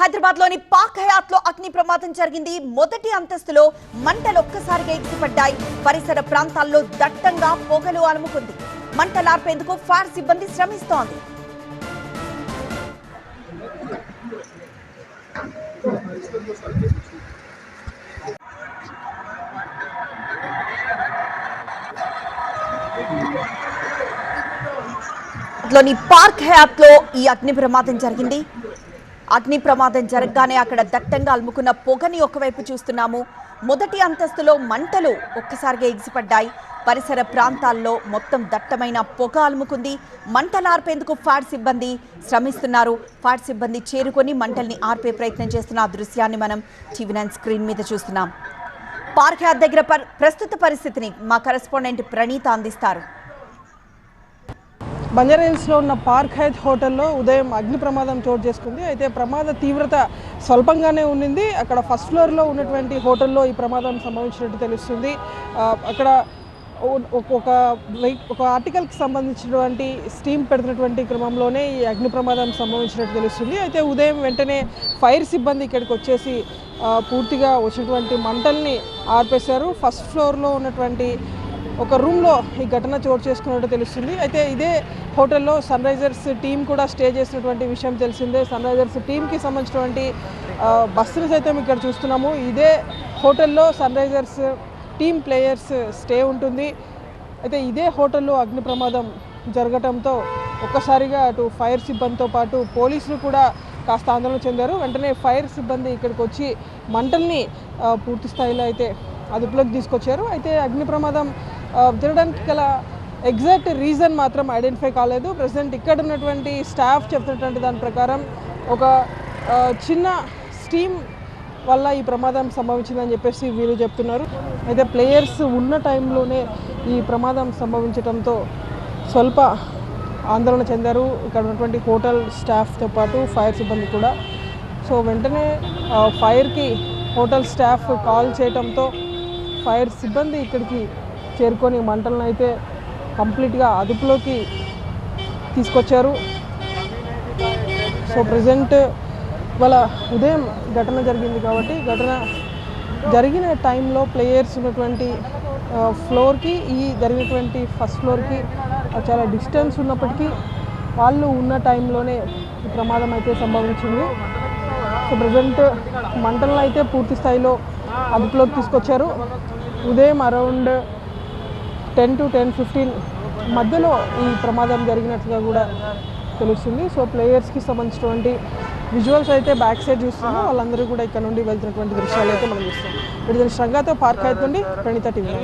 హైదరాబాద్లోని పాక్ హయాత్లో అగ్ని ప్రమాదం జరిగింది. మొదటి అంతస్తులో మంటలు ఒక్కసారిగా ఎగిసిపడ్డాయి. పరిసర ప్రాంతాల్లో దట్టంగా పొగలు అలుముకుంది. మంటలార్పేందుకు ఫైర్ సిబ్బంది శ్రమిస్తోంది. లోని పార్క్ హయాత్లో ఈ అగ్ని ప్రమాదం జరిగింది. అగ్ని ప్రమాదం జరగగానే అక్కడ దట్టంగా అలుముకున్న పొగని ఒకవైపు చూస్తున్నాము. మొదటి అంతస్తులో మంటలు ఒక్కసారిగా ఎగిసిపడ్డాయి. పరిసర ప్రాంతాల్లో మొత్తం దట్టమైన పొగ అలుముకుంది. మంటలార్పేందుకు ఫైర్ సిబ్బంది శ్రమిస్తున్నారు. ఫైర్ సిబ్బంది చేరుకొని మంటల్ని ఆర్పే ప్రయత్నం చేస్తున్న ఆ దృశ్యాన్ని మనం టీవీ9 స్క్రీన్ మీద చూస్తున్నాం. పార్క్ హయాత్ దగ్గర ప్రస్తుత పరిస్థితిని మా కరెస్పాండెంట్ ప్రణీత అందిస్తారు. బంజారాహిల్స్లో ఉన్న పార్క్ హయాత్ హోటల్లో ఉదయం అగ్ని ప్రమాదం చోటు చేసుకుంది. అయితే ప్రమాద తీవ్రత స్వల్పంగానే ఉండింది. అక్కడ ఫస్ట్ ఫ్లోర్లో ఉన్నటువంటి హోటల్లో ఈ ప్రమాదం సంభవించినట్టు తెలుస్తుంది. అక్కడ ఒక ఆర్టికల్కి సంబంధించినటువంటి స్టీమ్ పెడుతున్నటువంటి క్రమంలోనే ఈ అగ్ని ప్రమాదం సంభవించినట్టు తెలుస్తుంది. అయితే ఉదయం వెంటనే ఫైర్ సిబ్బంది ఇక్కడికి వచ్చేసి పూర్తిగా వచ్చినటువంటి మంటల్ని ఆర్పేశారు. ఫస్ట్ ఫ్లోర్లో ఉన్నటువంటి ఒక రూమ్లో ఈ ఘటన చోటు చేసుకున్నట్టు తెలుస్తుంది. అయితే ఇదే హోటల్లో సన్ రైజర్స్ టీం కూడా స్టే చేసినటువంటి విషయం తెలిసిందే. సన్ రైజర్స్ టీంకి సంబంధించినటువంటి బస్సులు సైతం ఇక్కడ చూస్తున్నాము. ఇదే హోటల్లో Sunrisers team players stay ఉంటుంది. అయితే ఇదే హోటల్లో అగ్ని ప్రమాదం జరగటంతో ఒక్కసారిగా అటు ఫైర్ సిబ్బందితో పాటు పోలీసులు కూడా కాస్త ఆందోళన చెందారు. వెంటనే ఫైర్ సిబ్బంది ఇక్కడికి వచ్చి మంటల్ని పూర్తి స్థాయిలో అయితే అదుపులోకి తీసుకొచ్చారు. అయితే అగ్ని ప్రమాదం జరగడానికి గల ఎగ్జాక్ట్ రీజన్ మాత్రం ఐడెంటిఫై కాలేదు. ప్రజెంట్ ఇక్కడ ఉన్నటువంటి స్టాఫ్ చెప్తున్నటువంటి దాని ప్రకారం ఒక చిన్న స్టీమ్ వల్ల ఈ ప్రమాదం సంభవించిందని చెప్పేసి వీళ్ళు చెప్తున్నారు. అయితే ప్లేయర్స్ ఉన్న టైంలోనే ఈ ప్రమాదం సంభవించడంతో స్వల్ప ఆందోళన చెందారు ఇక్కడ ఉన్నటువంటి హోటల్ స్టాఫ్తో పాటు ఫైర్ సిబ్బంది కూడా. సో వెంటనే ఫైర్కి హోటల్ స్టాఫ్ కాల్ చేయడంతో ఫైర్ సిబ్బంది ఇక్కడికి చేరుకొని మంటలను అయితే కంప్లీట్గా అదుపులోకి తీసుకొచ్చారు. సో ప్రజెంట్ వాళ్ళ ఉదయం ఘటన జరిగింది కాబట్టి ఘటన జరిగిన టైంలో ప్లేయర్స్ ఉన్నటువంటి ఫ్లోర్కి ఈ జరిగినటువంటి ఫస్ట్ ఫ్లోర్కి చాలా డిస్టెన్స్ ఉన్నప్పటికీ వాళ్ళు ఉన్న టైంలోనే ఈ ప్రమాదం అయితే సంభవించింది. సో ప్రజెంట్ మంటలను అయితే పూర్తి స్థాయిలో అదుపులోకి తీసుకొచ్చారు. ఉదయం అరౌండ్ 10 to 10:15 మధ్యలో ఈ ప్రమాదం జరిగినట్లుగా కూడా తెలుస్తుంది. సో ప్లేయర్స్కి సంబంధించినటువంటి విజువల్స్ అయితే బ్యాక్ సైడ్ చూస్తున్నాం. వాళ్ళందరూ కూడా ఇక్కడ నుండి వెళ్తున్నటువంటి దృశ్యాలు అయితే మనం చూస్తాం. విడుదల శ్రంగాతో పార్క్ హయాత్ నుండి ప్రణీత టీవీ.